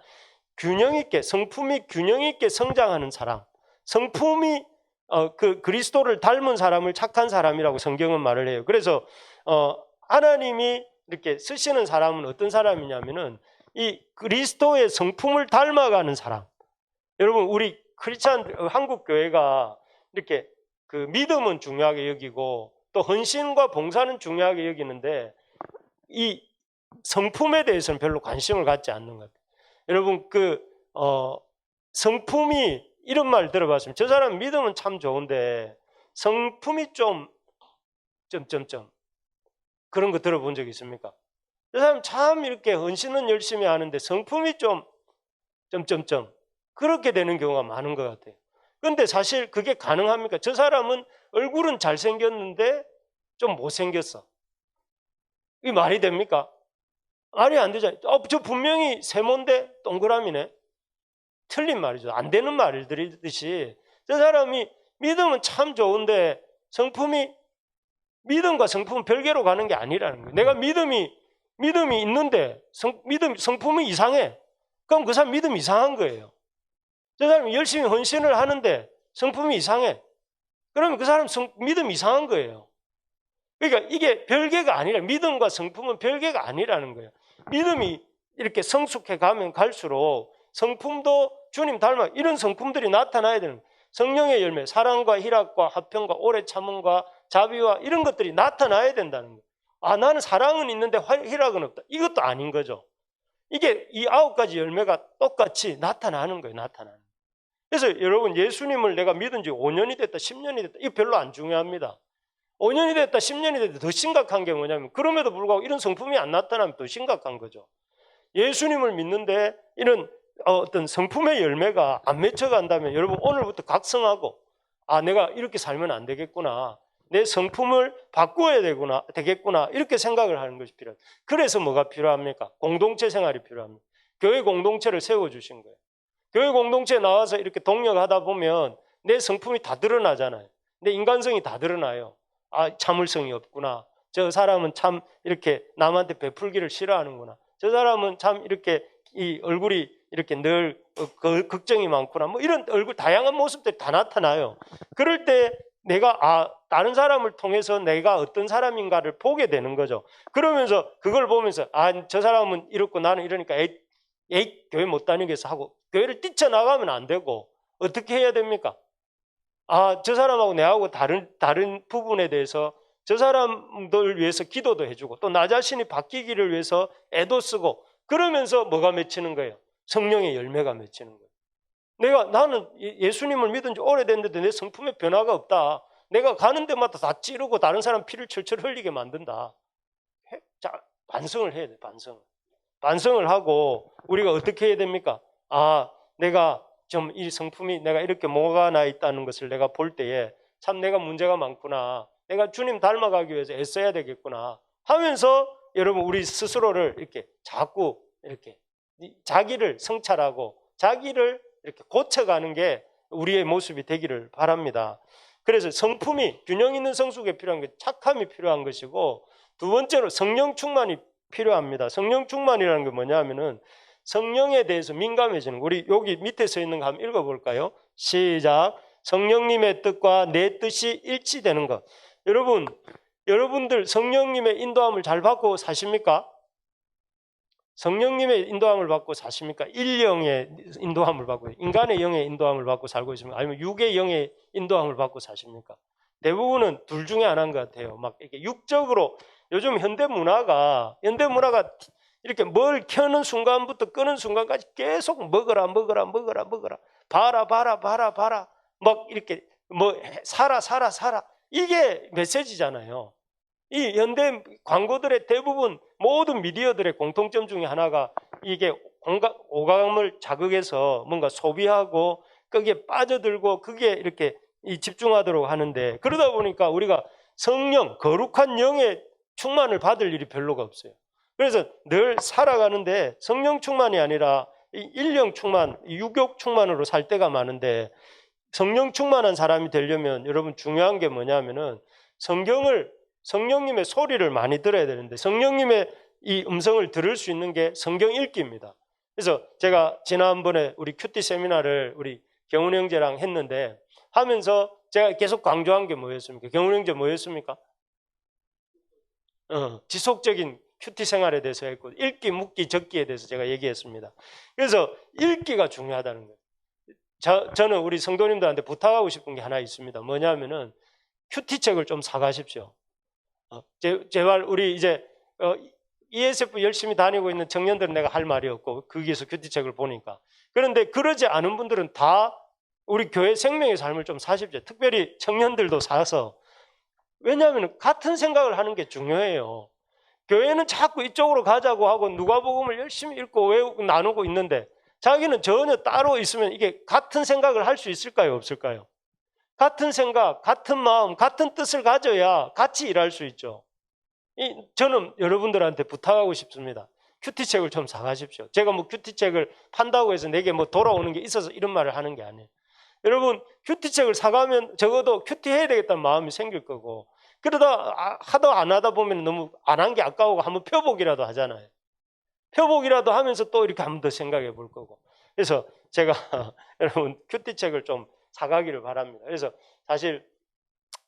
균형 있게 성품이 균형 있게 성장하는 사람 성품이 그리스도를 닮은 사람을 착한 사람이라고 성경은 말을 해요. 그래서 하나님이 이렇게 쓰시는 사람은 어떤 사람이냐면은 이 그리스도의 성품을 닮아가는 사람. 여러분 우리 크리스찬 한국 교회가 이렇게 그 믿음은 중요하게 여기고 또 헌신과 봉사는 중요하게 여기는데 이 성품에 대해서는 별로 관심을 갖지 않는 것 같아요. 여러분 성품이 이런 말 들어봤으면 저 사람 믿음은 참 좋은데 성품이 좀 그런 거 들어본 적 있습니까? 저 사람 참 이렇게 헌신은 열심히 하는데 성품이 좀 그렇게 되는 경우가 많은 것 같아요. 그런데 사실 그게 가능합니까? 저 사람은 얼굴은 잘생겼는데 좀 못생겼어. 이게 말이 됩니까? 말이 안 되잖아요. 저 분명히 세모인데 동그라미네. 틀린 말이죠. 안 되는 말들이듯이 저 사람이 믿음은 참 좋은데 성품이 믿음과 성품은 별개로 가는 게 아니라는 거예요. 내가 믿음이 있는데 성품이 이상해. 그럼 그 사람 믿음 이상한 거예요. 저 사람이 열심히 헌신을 하는데 성품이 이상해. 그러면 그 사람 믿음 이상한 거예요. 그러니까 이게 별개가 아니라 믿음과 성품은 별개가 아니라는 거예요. 믿음이 이렇게 성숙해 가면 갈수록 성품도 주님 닮아 이런 성품들이 나타나야 되는 거예요. 성령의 열매, 사랑과 희락과 화평과 오래 참음과 자비와 이런 것들이 나타나야 된다는 거예요. 나는 사랑은 있는데 희락은 없다. 이것도 아닌 거죠. 이게 이 9가지 열매가 똑같이 나타나는 거예요. 나타나는 거예요. 그래서 여러분 예수님을 내가 믿은 지 5년이 됐다 10년이 됐다 이거 별로 안 중요합니다. 5년이 됐다 10년이 됐다 더 심각한 게 뭐냐면 그럼에도 불구하고 이런 성품이 안 나타나면 더 심각한 거죠. 예수님을 믿는데 이런 어떤 성품의 열매가 안 맺혀간다면 여러분 오늘부터 각성하고 아, 내가 이렇게 살면 안 되겠구나. 내 성품을 바꿔야 되겠구나. 이렇게 생각을 하는 것이 필요해요. 그래서 뭐가 필요합니까? 공동체 생활이 필요합니다. 교회 공동체를 세워주신 거예요. 교회 공동체에 나와서 이렇게 동력하다 보면 내 성품이 다 드러나잖아요. 내 인간성이 다 드러나요. 아, 참을성이 없구나. 저 사람은 참 이렇게 남한테 베풀기를 싫어하는구나. 저 사람은 참 이렇게 이 얼굴이 이렇게 늘 걱정이 많구나. 뭐 이런 얼굴 다양한 모습들이 다 나타나요. 그럴 때 내가 다른 사람을 통해서 내가 어떤 사람인가를 보게 되는 거죠. 그러면서 그걸 보면서 저 사람은 이렇고 나는 이러니까 에이 교회 못 다니겠어 하고 교회를 뛰쳐나가면 안 되고 어떻게 해야 됩니까? 저 사람하고 내하고 다른 부분에 대해서 저 사람들 위해서 기도도 해주고 또 나 자신이 바뀌기를 위해서 애도 쓰고 그러면서 뭐가 맺히는 거예요? 성령의 열매가 맺히는 거예요. 나는 예수님을 믿은 지 오래됐는데 내 성품에 변화가 없다. 내가 가는 데마다 다 찌르고 다른 사람 피를 철철 흘리게 만든다. 자, 반성을 해야 돼, 반성을 하고 우리가 어떻게 해야 됩니까? 내가 좀 이 성품이 내가 이렇게 뭐가 나 있다는 것을 내가 볼 때에 참 내가 문제가 많구나. 내가 주님 닮아가기 위해서 애써야 되겠구나 하면서 여러분 우리 스스로를 이렇게 자꾸 이렇게 자기를 성찰하고 자기를 이렇게 고쳐가는 게 우리의 모습이 되기를 바랍니다. 그래서 성품이 균형 있는 성숙에 필요한 게 착함이 필요한 것이고 두 번째로 성령 충만이 필요합니다. 성령 충만이라는 게 뭐냐면은 성령에 대해서 민감해지는 거. 우리 여기 밑에 써 있는 거 한번 읽어볼까요? 시작. 성령님의 뜻과 내 뜻이 일치되는 것. 여러분들 성령님의 인도함을 잘 받고 사십니까? 성령님의 인도함을 받고 사십니까? 일령의 인도함을 받고 인간의 영의 인도함을 받고 살고 있습니까? 아니면 육의 영의 인도함을 받고 사십니까? 대부분은 둘 중에 하나인 것 같아요. 막 이렇게 육적으로 요즘 현대 문화가 이렇게 뭘 켜는 순간부터 끄는 순간까지 계속 먹어라 봐라 막 이렇게 뭐 살아 이게 메시지잖아요. 이 현대 광고들의 대부분 모든 미디어들의 공통점 중에 하나가 이게 오감을 자극해서 뭔가 소비하고 거기에 빠져들고 그게 이렇게 집중하도록 하는데 그러다 보니까 우리가 성령, 거룩한 영의 충만을 받을 일이 별로가 없어요. 그래서 늘 살아가는데 성령 충만이 아니라 일령 충만, 육욕 충만으로 살 때가 많은데 성령 충만한 사람이 되려면 여러분 중요한 게 뭐냐면은 성령님의 소리를 많이 들어야 되는데 성령님의 이 음성을 들을 수 있는 게 성경 읽기입니다. 그래서 제가 지난번에 우리 큐티 세미나를 우리 경훈 형제랑 했는데 하면서 제가 계속 강조한 게 뭐였습니까? 경훈 형제 뭐였습니까? 지속적인 큐티 생활에 대해서 했고 읽기, 묵기, 적기에 대해서 제가 얘기했습니다. 그래서 읽기가 중요하다는 거예요. 저는 우리 성도님들한테 부탁하고 싶은 게 하나 있습니다. 뭐냐면은 큐티 책을 좀 사가십시오. 제발 우리 이제 ESF 열심히 다니고 있는 청년들은 내가 할 말이 없고 거기에서 큐티 책을 보니까 그런데 그러지 않은 분들은 다 우리 교회 생명의 삶을 좀 사십시오. 특별히 청년들도 사서 왜냐하면 같은 생각을 하는 게 중요해요. 교회는 자꾸 이쪽으로 가자고 하고 누가복음을 열심히 읽고 외우고 나누고 있는데 자기는 전혀 따로 있으면 이게 같은 생각을 할 수 있을까요? 없을까요? 같은 생각, 같은 마음, 같은 뜻을 가져야 같이 일할 수 있죠. 저는 여러분들한테 부탁하고 싶습니다. 큐티책을 좀 사가십시오. 제가 뭐 큐티책을 판다고 해서 내게 뭐 돌아오는 게 있어서 이런 말을 하는 게 아니에요. 여러분 큐티책을 사가면 적어도 큐티해야 되겠다는 마음이 생길 거고 그러다 하다 안 하다 보면 너무 안 한 게 아까우고 한번 펴보기라도 하잖아요. 펴보기라도 하면서 또 이렇게 한 번 더 생각해 볼 거고 그래서 제가 여러분 큐티책을 좀 사가기를 바랍니다. 그래서 사실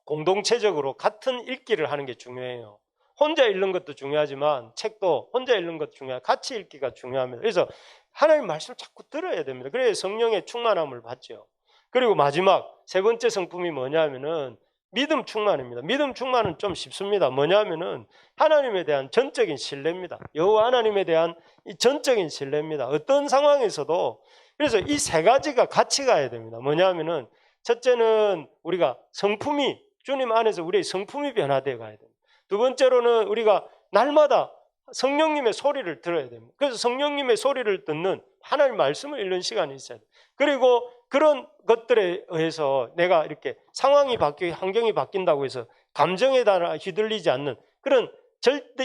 공동체적으로 같은 읽기를 하는 게 중요해요. 혼자 읽는 것도 중요하지만 책도 혼자 읽는 것도 중요하고 같이 읽기가 중요합니다. 그래서 하나님 말씀을 자꾸 들어야 됩니다. 그래야 성령의 충만함을 받죠. 그리고 마지막 세 번째 성품이 뭐냐면은 믿음 충만입니다. 믿음 충만은 좀 쉽습니다. 뭐냐면은 하나님에 대한 전적인 신뢰입니다. 여호와 하나님에 대한 이 전적인 신뢰입니다. 어떤 상황에서도 그래서 이 세 가지가 같이 가야 됩니다. 뭐냐면은 첫째는 우리가 성품이 주님 안에서 우리의 성품이 변화되어 가야 됩니다. 두 번째로는 우리가 날마다 성령님의 소리를 들어야 됩니다. 그래서 성령님의 소리를 듣는 하나님 말씀을 읽는 시간이 있어야 돼요. 그리고 그런 것들에 의해서 내가 이렇게 상황이 바뀌고 환경이 바뀐다고 해서 감정에 따라 휘둘리지 않는 그런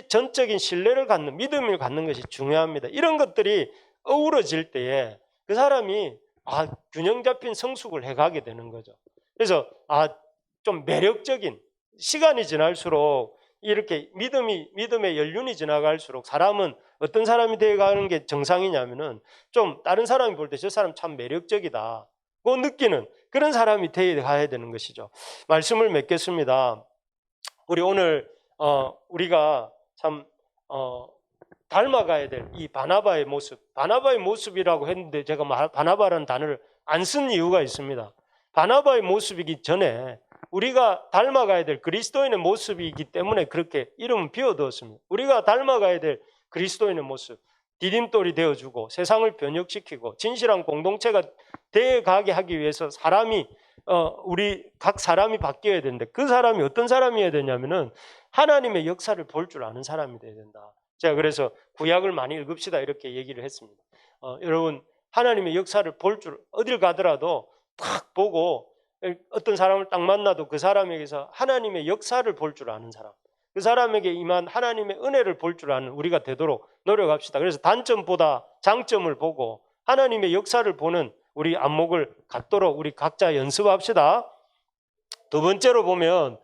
전적인 신뢰를 갖는 믿음을 갖는 것이 중요합니다. 이런 것들이 어우러질 때에 그 사람이 균형 잡힌 성숙을 해가게 되는 거죠. 그래서 좀 매력적인 시간이 지날수록 이렇게 믿음의 연륜이 지나갈수록 사람은 어떤 사람이 되어가는 게 정상이냐면은 좀 다른 사람이 볼 때 저 사람 참 매력적이다 고 느끼는 그런 사람이 되어가야 되는 것이죠. 말씀을 맺겠습니다. 우리 오늘 우리가 참 닮아가야 될 이 바나바의 모습이라고 했는데 제가 바나바라는 단어를 안 쓴 이유가 있습니다. 바나바의 모습이기 전에 우리가 닮아가야 될 그리스도인의 모습이기 때문에 그렇게 이름은 비워두었습니다. 우리가 닮아가야 될 그리스도인의 모습, 디딤돌이 되어주고 세상을 변혁시키고 진실한 공동체가 되어가게 하기 위해서 우리 각 사람이 바뀌어야 되는데 그 사람이 어떤 사람이어야 되냐면은 하나님의 역사를 볼 줄 아는 사람이 되어야 된다. 제가 그래서 구약을 많이 읽읍시다 이렇게 얘기를 했습니다. 여러분 하나님의 역사를 볼 줄 어딜 가더라도 딱 보고 어떤 사람을 딱 만나도 그 사람에게서 하나님의 역사를 볼 줄 아는 사람, 그 사람에게 임한 하나님의 은혜를 볼 줄 아는 우리가 되도록 노력합시다. 그래서 단점보다 장점을 보고 하나님의 역사를 보는 우리 안목을 갖도록 우리 각자 연습합시다. 두 번째로 보면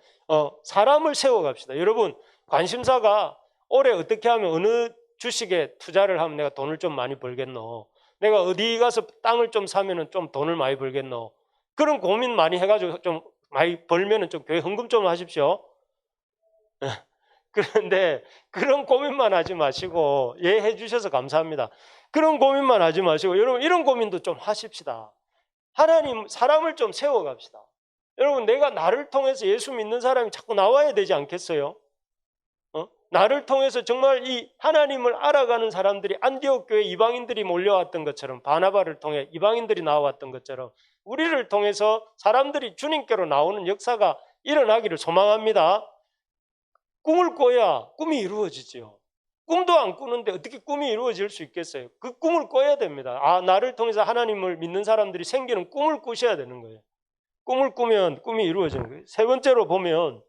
사람을 세워갑시다. 여러분 관심사가 올해 어떻게 하면 어느 주식에 투자를 하면 내가 돈을 좀 많이 벌겠노, 내가 어디 가서 땅을 좀 사면은 좀 돈을 많이 벌겠노, 그런 고민 많이 해가지고 좀 많이 벌면은 좀 교회 헌금 좀 하십시오. 그런데 그런 고민만 하지 마시고, 해 주셔서 감사합니다. 그런 고민만 하지 마시고 여러분 이런 고민도 좀 하십시다. 하나님 사람을 좀 세워갑시다. 여러분 내가 나를 통해서 예수 믿는 사람이 자꾸 나와야 되지 않겠어요? 나를 통해서 정말 이 하나님을 알아가는 사람들이 안디옥 교회 이방인들이 몰려왔던 것처럼, 바나바를 통해 이방인들이 나왔던 것처럼 우리를 통해서 사람들이 주님께로 나오는 역사가 일어나기를 소망합니다. 꿈을 꿔야 꿈이 이루어지지요. 꿈도 안 꾸는데 어떻게 꿈이 이루어질 수 있겠어요? 그 꿈을 꿔야 됩니다. 나를 통해서 하나님을 믿는 사람들이 생기는 꿈을 꾸셔야 되는 거예요. 꿈을 꾸면 꿈이 이루어지는 거예요. 세 번째로 보면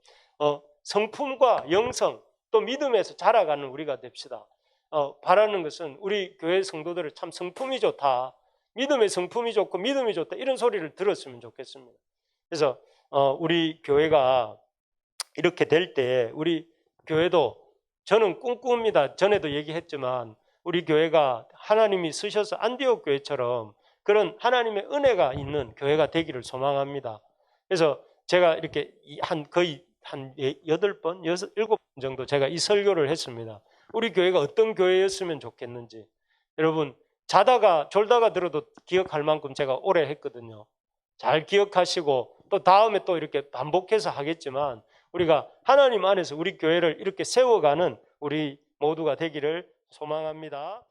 성품과 영성 또 믿음에서 자라가는 우리가 됩시다. 바라는 것은 우리 교회 성도들을 참 성품이 좋다, 믿음의 성품이 좋고 믿음이 좋다 이런 소리를 들었으면 좋겠습니다. 그래서 우리 교회가 이렇게 될 때 우리 교회도 저는 꿈꿉니다. 전에도 얘기했지만 우리 교회가 하나님이 쓰셔서 안디옥 교회처럼 그런 하나님의 은혜가 있는 교회가 되기를 소망합니다. 그래서 제가 이렇게 거의 한 8번, 7번 정도 제가 이 설교를 했습니다. 우리 교회가 어떤 교회였으면 좋겠는지. 여러분 자다가 졸다가 들어도 기억할 만큼 제가 오래 했거든요. 잘 기억하시고 또 다음에 또 이렇게 반복해서 하겠지만 우리가 하나님 안에서 우리 교회를 이렇게 세워가는 우리 모두가 되기를 소망합니다.